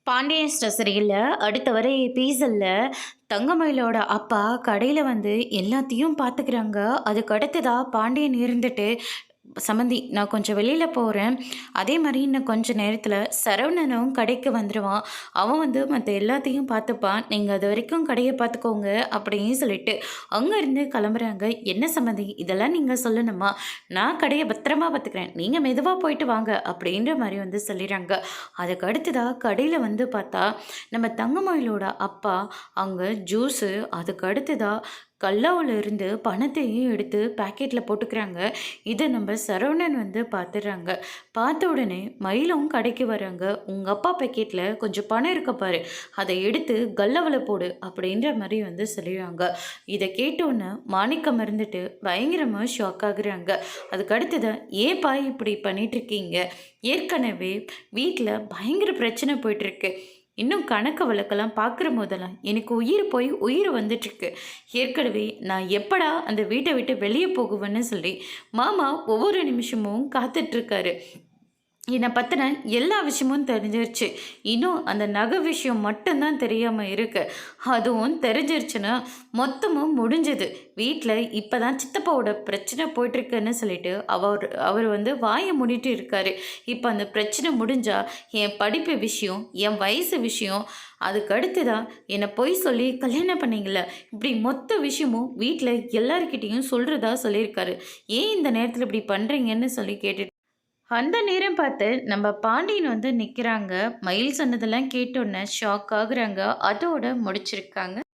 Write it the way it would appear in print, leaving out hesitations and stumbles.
Pandian store சீரியல்ல அடுத்த வர எபிசோட்ல தங்கமயிலோட அப்பா கடையில வந்து எல்லாத்தையும் பார்த்துக்கிறாங்க. அதுக்கு அடுத்ததா பாண்டியன் இருந்துட்டு, "சம்மந்தி நான் கொஞ்சம் வெளியில போறேன். அதே மாரி இன்னும் கொஞ்ச நேரத்தில சரவணனும் கடைக்கு வந்துருவான். அவன் வந்து மத்த எல்லாத்தையும் பார்த்துப்பான். நீங்க அதுவரைக்கும் கடைய பார்த்துக்கோங்க." அப்படின்னு சொல்லிட்டு அங்கேருந்து கிளம்புறாங்க. "என்ன சம்மந்தி இதெல்லாம் நீங்க சொல்லணுமா? நான் கடைய பத்திரமா பார்த்துக்கிறேன். நீங்க மெதுவா போயிட்டு வாங்க." அப்படின்ற மாரி வந்து சொல்லிறாங்க. அதுக்கு அடுத்ததா கடையில வந்து பார்த்தா, நம்ம தங்கமயிலோட அப்பா அங்க ஜூஸு, அதுக்கு அடுத்ததா கல்லாவுல இருந்து பணத்தையும் எடுத்து பாக்கெட்ல போட்டுக்கிறாங்க. இத நம்ம சரவணன் வந்து பார்த்துடுறாங்க. பார்த்த உடனே மயிலும் கடைக்கு வராங்க. "உங்க அப்பா பாக்கெட்ல கொஞ்சம் பணம் இருக்கு பாரு. அத எடுத்து கல்லாவுல போடு." அப்படின்ற மாரி வந்து சொல்லிடுறாங்க. இத கேட்டோன்னே மாணிக்கம் இருந்துட்டு பயங்கரமா ஷாக் ஆகுறாங்க. அதுக்கு அடுத்ததா, "ஏன்பா இப்படி பண்ணிட்டுருக்கீங்க? ஏற்கனவே வீட்ல பயங்கர பிரச்சனை போயிட்டுருக்கு. இன்னும் கணக்கு வழக்கெல்லாம் பார்க்குற போதெல்லாம் எனக்கு உயிர் போய் உயிர் வந்துட்டுருக்கு. ஏற்கனவே நான் எப்படா அந்த வீட்டை விட்டு வெளியே போகுவேன்னு சொல்லி மாமா ஒவ்வொரு நிமிஷமும் காத்துட்ருக்காரு. என்னை பற்றின எல்லா விஷயமும் தெரிஞ்சிருச்சு. இன்னும் அந்த நகை விஷயம் மட்டும்தான் தெரியாமல் இருக்கு. அதுவும் தெரிஞ்சிருச்சுன்னா மொத்தமும் முடிஞ்சது. வீட்டில் இப்போ தான் சித்தப்பாவோட பிரச்சனை போயிட்டுருக்குன்னு சொல்லிட்டு அவர் அவர் வந்து வாயை மூடிட்டு இருக்காரு. இப்போ அந்த பிரச்சனை முடிஞ்சா என் படிப்பு விஷயம், என் வயசு விஷயம், அதுக்கு அடுத்து தான் என்னை பொய் சொல்லி கல்யாணம் பண்ணீங்கள, இப்படி மொத்த விஷயமும் வீட்டில் எல்லாருக்கிட்டேயும் சொல்கிறதா சொல்லியிருக்காரு. ஏன் இந்த நேரத்தில் இப்படி பண்ணுறீங்கன்னு சொல்லி கேட்டுட்டு அந்த நேரம் பார்த்து நம்ம பாண்டியன் வந்து நிற்கிறாங்க. மயில் சொன்னதெல்லாம் கேட்டோன்னே ஷாக் ஆகுறாங்க. அதோட முடிச்சிருக்காங்க.